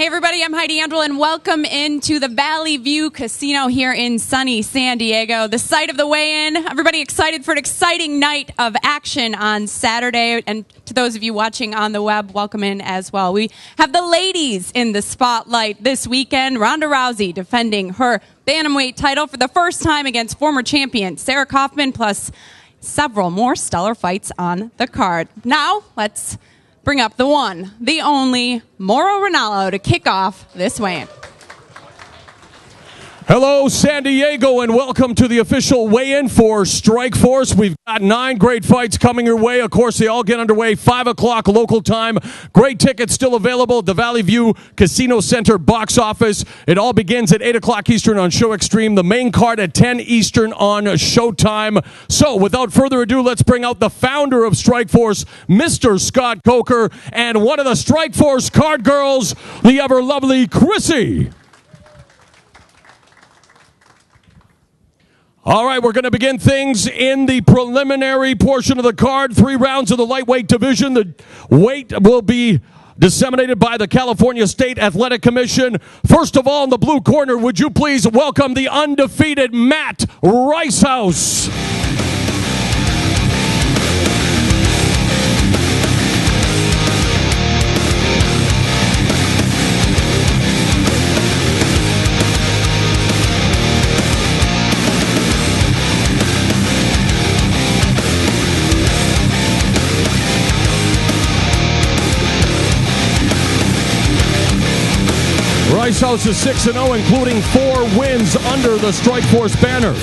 Hey everybody, I'm Heidi Andrel and welcome into the Valley View Casino here in sunny San Diego, the site of the weigh-in. Everybody excited for an exciting night of action on Saturday, and to those of you watching on the web, welcome in as well. We have the ladies in the spotlight this weekend. Ronda Rousey defending her bantamweight title for the first time against former champion Sarah Kaufman, plus several more stellar fights on the card. Now, let's bring up the one, the only, Mauro Ranallo to kick off this weigh-in. Hello, San Diego, and welcome to the official weigh-in for Strikeforce. We've got 9 great fights coming your way. Of course, they all get underway 5 o'clock local time. Great tickets still available at the Valley View Casino Center box office. It all begins at 8 o'clock Eastern on Show Extreme. The main card at 10 Eastern on Showtime. So, without further ado, let's bring out the founder of Strikeforce, Mr. Scott Coker, and one of the Strikeforce card girls, the ever-lovely Chrissy. All right, we're going to begin things in the preliminary portion of the card. 3 rounds of the lightweight division. The weight will be disseminated by the California State Athletic Commission. First of all, in the blue corner, would you please welcome the undefeated Matt Ricehouse. Ricehouse is 6-0, including 4 wins under the Strikeforce banner.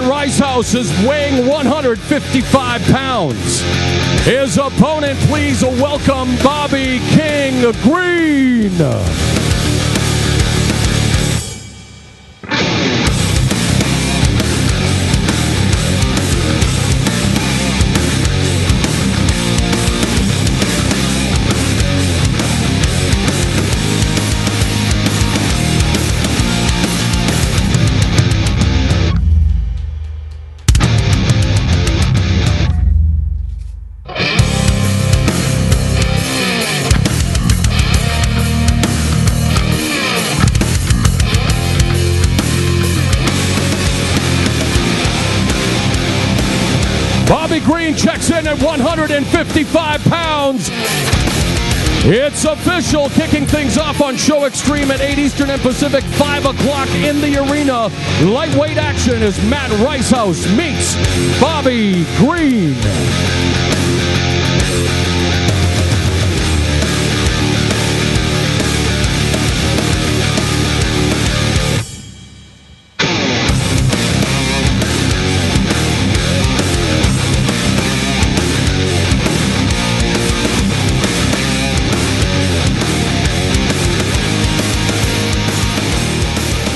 Ricehouse is weighing 155 pounds. His opponent, please welcome Bobby King Green. Bobby Green checks in at 155 pounds. It's official, kicking things off on Show Extreme at 8 Eastern and Pacific, 5 o'clock in the arena. Lightweight action as Matt Ricehouse meets Bobby Green.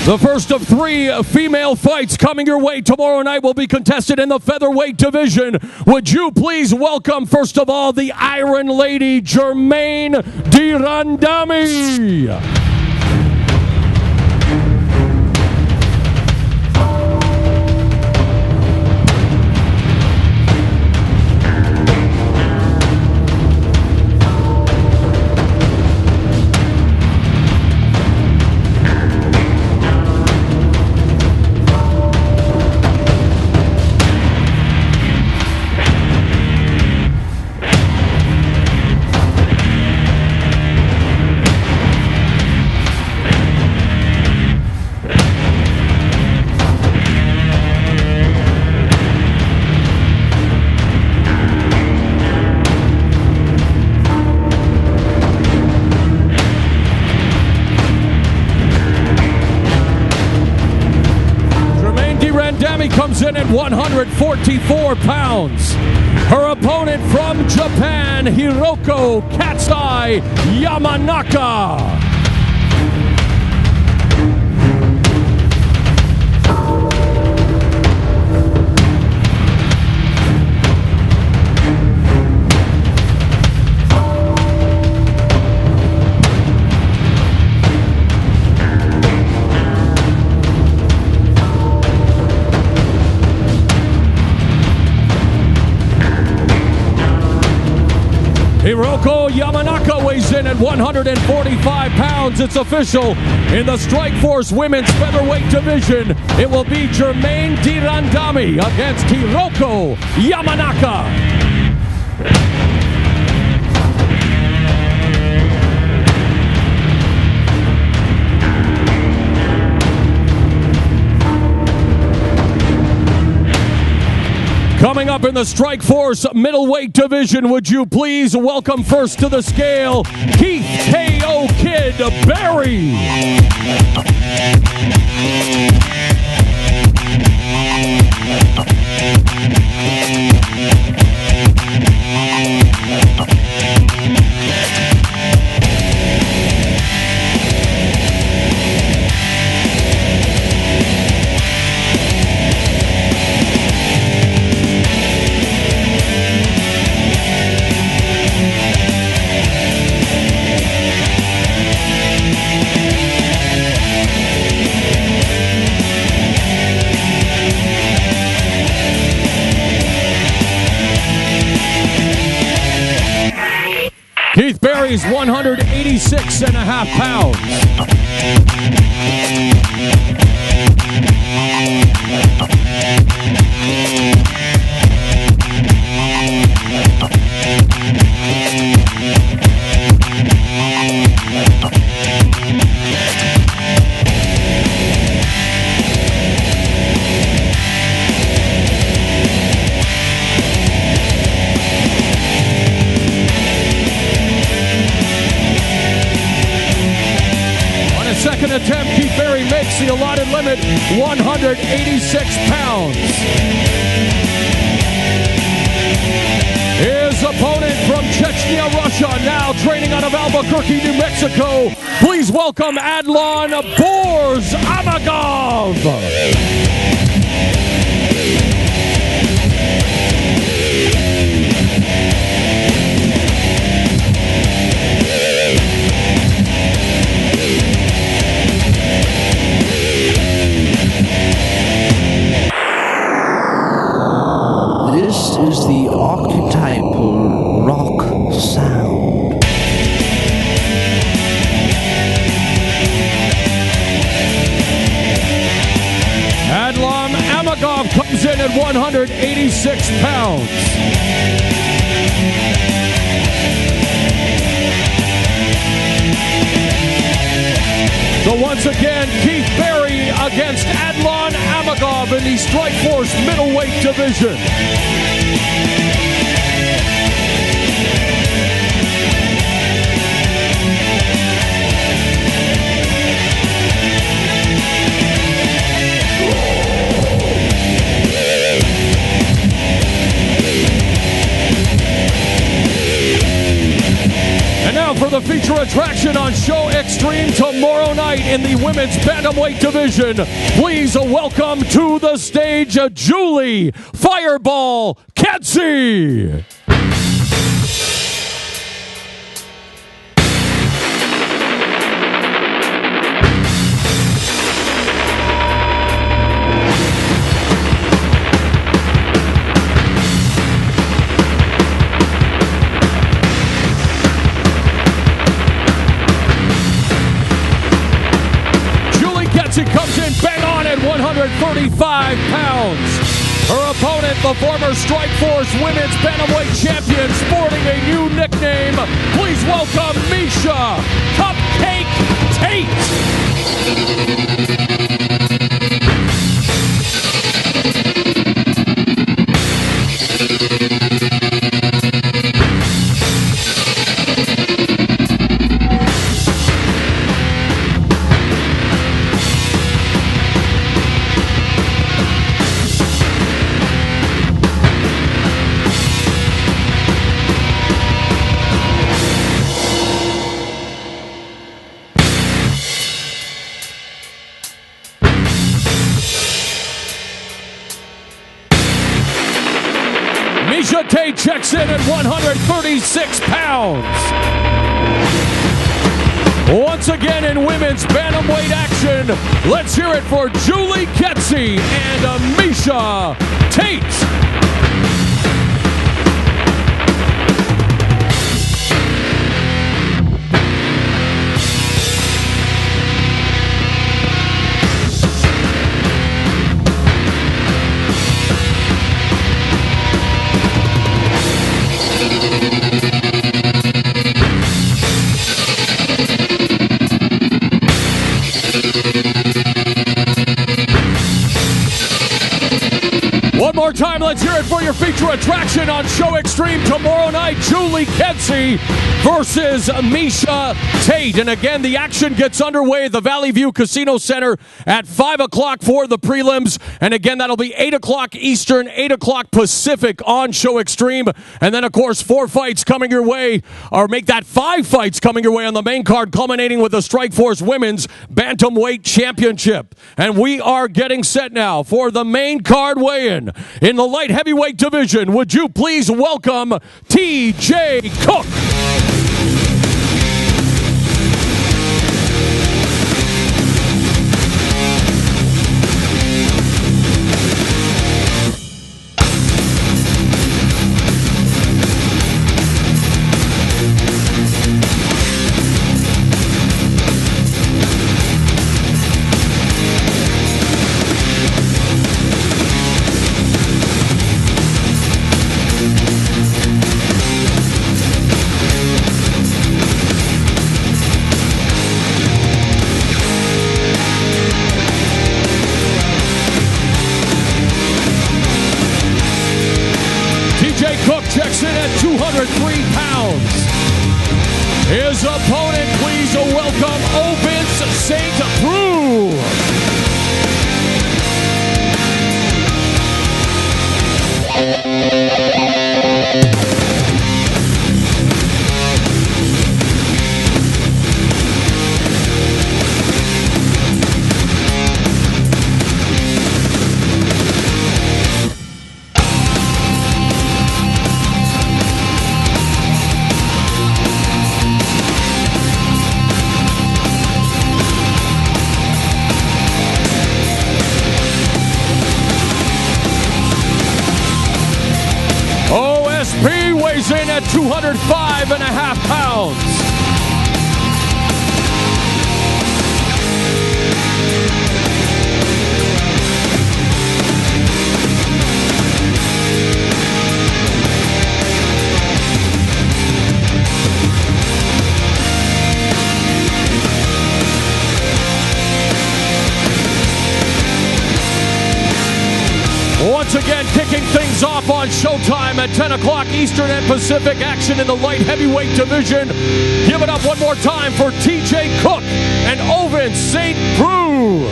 The first of 3 female fights coming your way tomorrow night will be contested in the featherweight division. Would you please welcome, first of all, the Iron Lady, Germaine de Randami. Randami comes in at 144 pounds. Her opponent from Japan, Hiroko Katsai Yamanaka. Hiroko Yamanaka weighs in at 145 pounds. It's official. In the Strikeforce women's featherweight division, it will be Jermaine Dirandami against Hiroko Yamanaka. Coming up in the Strikeforce middleweight division, would you please welcome first to the scale, Keith K.O. Kid Berry. Keith Berry's 186.5 pounds. Second attempt, Keith Berry makes the allotted limit, 186 pounds. His opponent from Chechnya, Russia, now training out of Albuquerque, New Mexico. Please welcome Adlon Borz Amagov. This is the archetypal rock sound. Adlon Amagov comes in at 186 pounds. So once again, Keith Berry against Adlon Amagov in the Strikeforce middleweight division. And now for the feature attraction on Show Extreme tomorrow night in the women's bantamweight division. Please welcome to the stage Julie Fireball Kedzie. Comes in bang on at 135 pounds. Her opponent, the former Strikeforce women's bantamweight champion, sporting a new nickname. Please welcome Misha Cupcake Misha Tate checks in at 136 pounds. Once again in women's bantamweight action, let's hear it for Julie Kedzie and Misha Tate. One more time, let's hear it for your feature attraction on Show Extreme tomorrow night. Julie Kensey versus Misha Tate. And again, the action gets underway at the Valley View Casino Center at 5 o'clock for the prelims. And again, that'll be 8 o'clock Eastern, 8 o'clock Pacific on Show Extreme. And then, of course, 4 fights coming your way, or make that 5 fights coming your way on the main card, culminating with the Strikeforce Women's Bantamweight Championship. And we are getting set now for the main card weigh-in. In the light heavyweight division, would you please welcome TJ Cook. Cook checks in at 203 pounds. His opponent, please welcome Ovince St. Preux. OSP weighs in at 205.5 pounds. Once again, kicking things off on Showtime at 10 o'clock Eastern and Pacific. Action in the light heavyweight division. Give it up one more time for TJ Cook and Ovince St. Preux.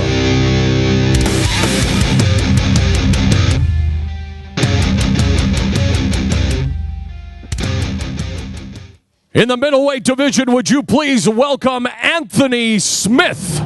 In the middleweight division, would you please welcome Anthony Smith.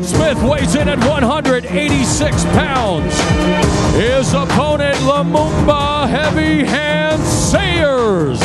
Smith weighs in at 186 pounds. His opponent, Lumumba Heavy Hand Sayers.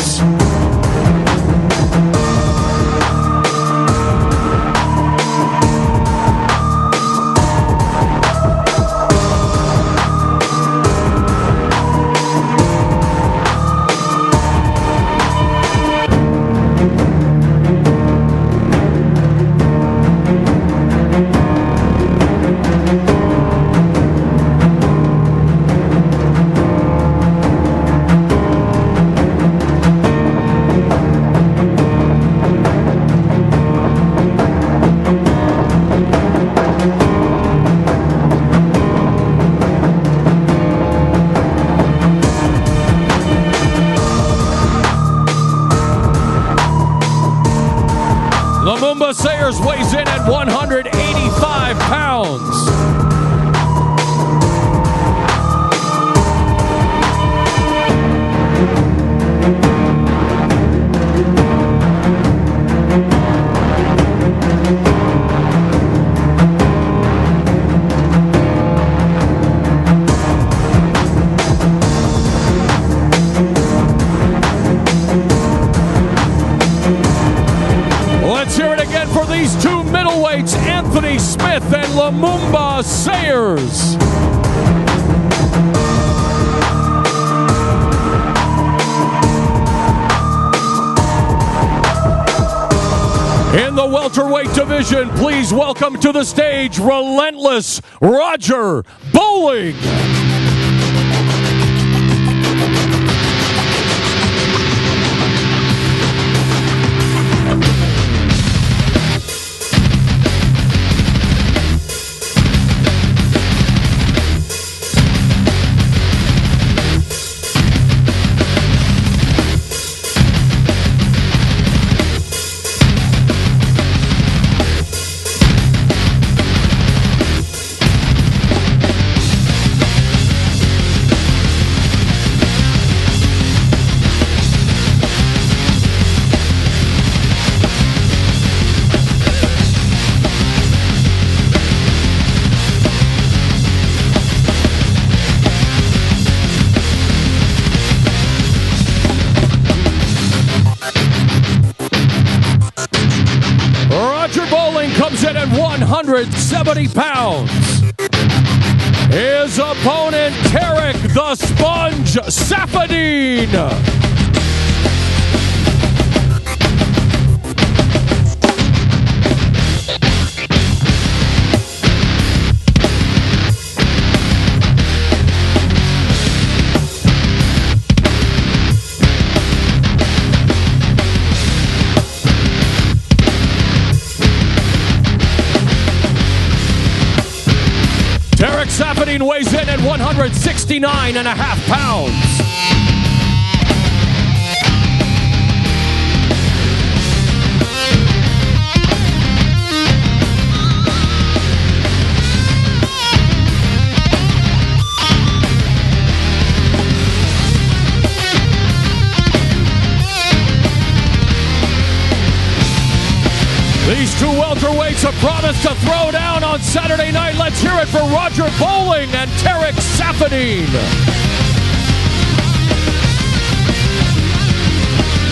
Lumumba Sayers weighs in at 185 pounds. Smith and Lumumba Sayers. In the welterweight division, please welcome to the stage Relentless Roger Bowling. Roger Bowling comes in at 170 pounds. His opponent, Tarek the Sponge Safadine. Tarek Safadine weighs in at 169.5 pounds. These two welterweights have promised to throw down on Saturday night. Let's hear it for Roger Bowling and Tarek Safadine.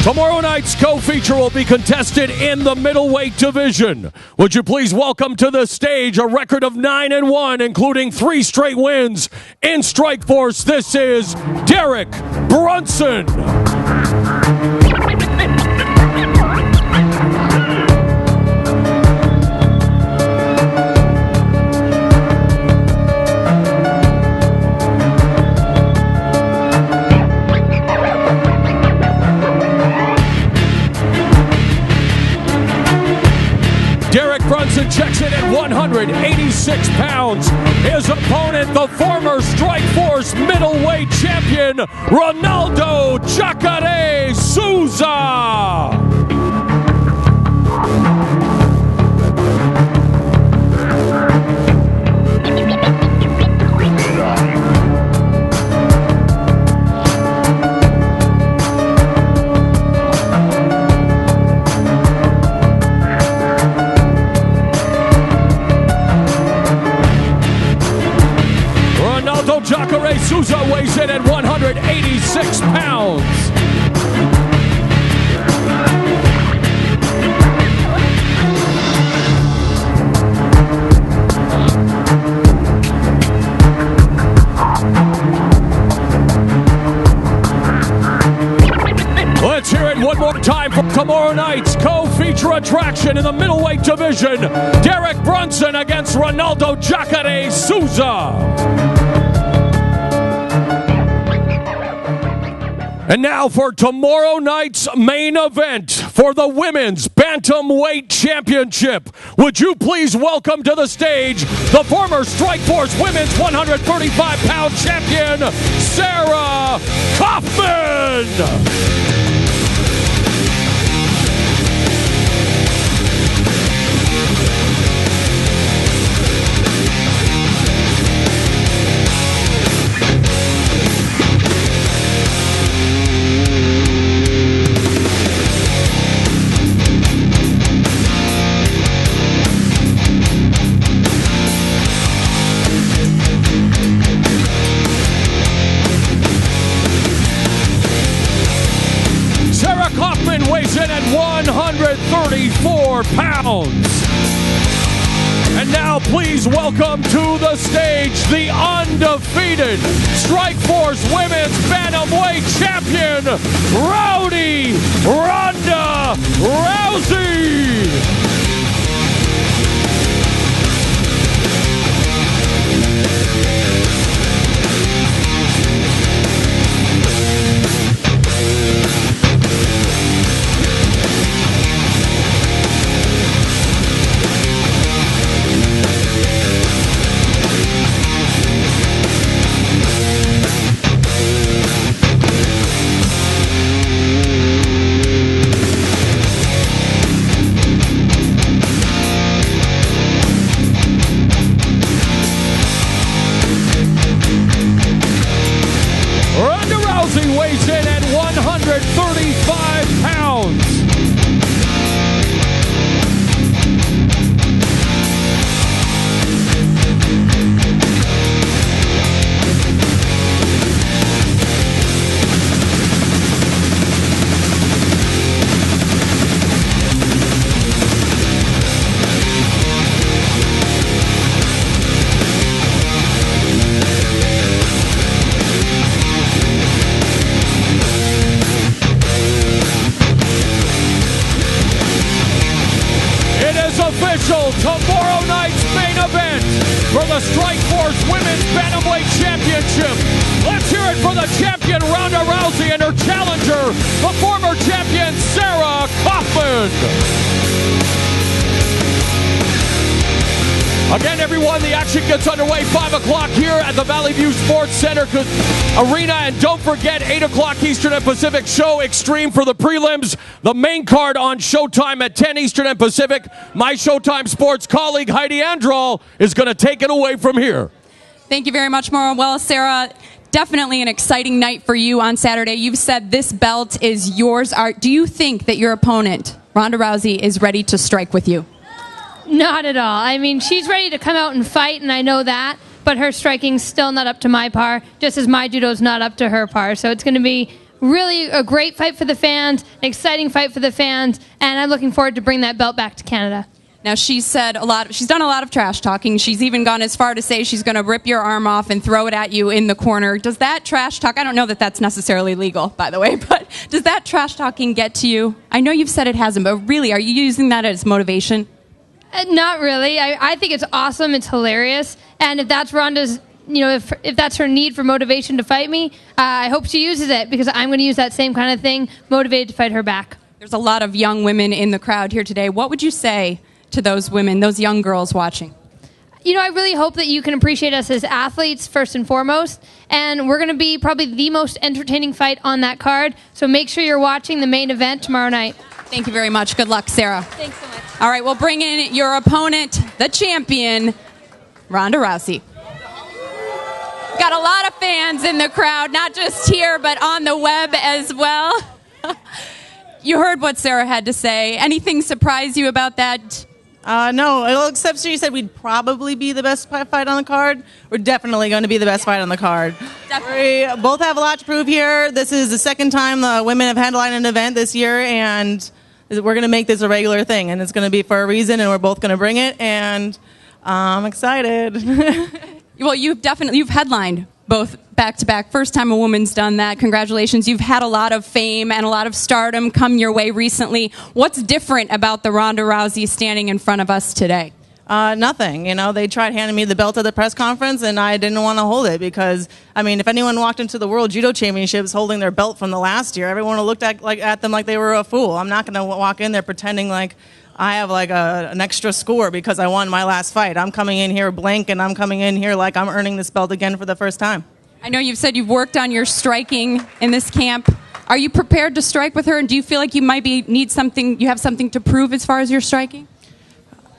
Tomorrow night's co-feature will be contested in the middleweight division. Would you please welcome to the stage a record of 9-1, including 3 straight wins in Strikeforce. This is Derek Brunson. Derek Brunson checks in at 186 pounds. His opponent, the former Strikeforce middleweight champion, Ronaldo Jacare Souza. Jacare Souza weighs in at 186 pounds. Let's hear it one more time for tomorrow night's co-feature attraction in the middleweight division. Derek Brunson against Ronaldo Jacare Souza. And now for tomorrow night's main event for the Women's Bantamweight Championship. Would you please welcome to the stage the former Strikeforce Women's 135-pound champion, Sarah Kaufman. Weighs in at 134 pounds. And now please welcome to the stage the undefeated Strikeforce Women's Bantamweight Champion, Rowdy Ronda Rousey. Rousey weighs in at 135 pounds. Official tomorrow night's main event for the Strikeforce Women's Bantamweight Championship. Let's hear it for the champion Ronda Rousey and her challenger, the former champion Sarah Kaufman. Again, everyone, the action gets underway 5 o'clock here at the Valley View Sports Center Arena. And don't forget, 8 o'clock Eastern and Pacific, Show Extreme for the prelims. The main card on Showtime at 10 Eastern and Pacific. My Showtime Sports colleague, Heidi Andral, is going to take it away from here. Thank you very much, Maura. Well, Sarah, definitely an exciting night for you on Saturday. You've said this belt is yours. Do you think that your opponent, Ronda Rousey, is ready to strike with you? Not at all. I mean, she's ready to come out and fight, and I know that, but her striking's still not up to my par, just as my judo's not up to her par. So it's going to be really a great fight for the fans, an exciting fight for the fans, and I'm looking forward to bring that belt back to Canada. Now, she's done a lot of trash talking. She's even gone as far to say she's going to rip your arm off and throw it at you in the corner. Does that trash talk, I don't know that that's necessarily legal, by the way, but does that trash talking get to you? I know you've said it hasn't, but really, are you using that as motivation? Not really. I think it's awesome. It's hilarious. And if that's Ronda's, if that's her need for motivation to fight me, I hope she uses it, because I'm going to use that same kind of thing, motivated to fight her back. There's a lot of young women in the crowd here today. What would you say to those women, those young girls watching? I really hope that you can appreciate us as athletes first and foremost. And we're going to be probably the most entertaining fight on that card. So make sure you're watching the main event tomorrow night. Thank you very much. Good luck, Sarah. Thanks so much. All right, we'll bring in your opponent, the champion, Ronda Rousey. Got a lot of fans in the crowd, not just here, but on the web as well. You heard what Sarah had to say. Anything surprise you about that? No, except she said we'd probably be the best fight on the card. We're definitely going to be the best fight on the card. Definitely. We both have a lot to prove here. This is the second time the women have headlined an event this year, and we're going to make this a regular thing, and it's going to be for a reason, and we're both going to bring it, and I'm excited. Well, you've headlined both back-to-back. First time a woman's done that. Congratulations. You've had a lot of fame and a lot of stardom come your way recently. What's different about the Ronda Rousey standing in front of us today? Nothing. They tried handing me the belt at the press conference, and I didn't want to hold it because, if anyone walked into the World Judo Championships holding their belt from the last year, everyone would look at them like they were a fool. I'm not going to walk in there pretending like I have an extra score because I won my last fight. I'm coming in here blank, and I'm coming in here like I'm earning this belt again for the first time. I know you've said you've worked on your striking in this camp. Are you prepared to strike with her, and do you feel like you might you have something to prove as far as your striking?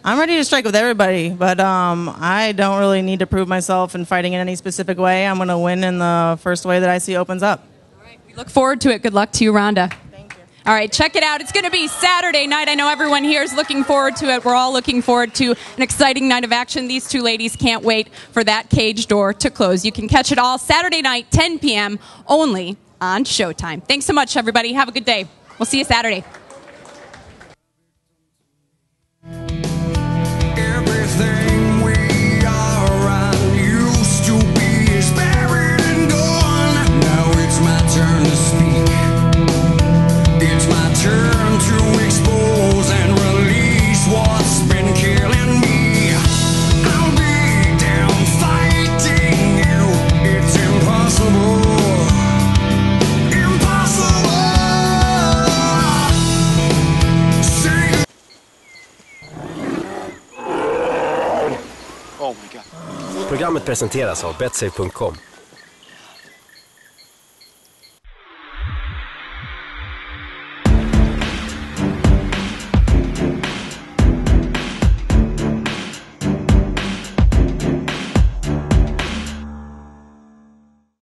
I'm ready to strike with everybody, but I don't really need to prove myself in fighting in any specific way. I'm going to win in the first way that I see opens up. All right, we look forward to it. Good luck to you, Ronda. Thank you. All right, check it out. It's going to be Saturday night. I know everyone here is looking forward to it. We're all looking forward to an exciting night of action. These two ladies can't wait for that cage door to close. You can catch it all Saturday night, 10 p.m., only on Showtime. Thanks so much, everybody. Have a good day. We'll see you Saturday. Everything Programmet presenteras av Betsafe.com.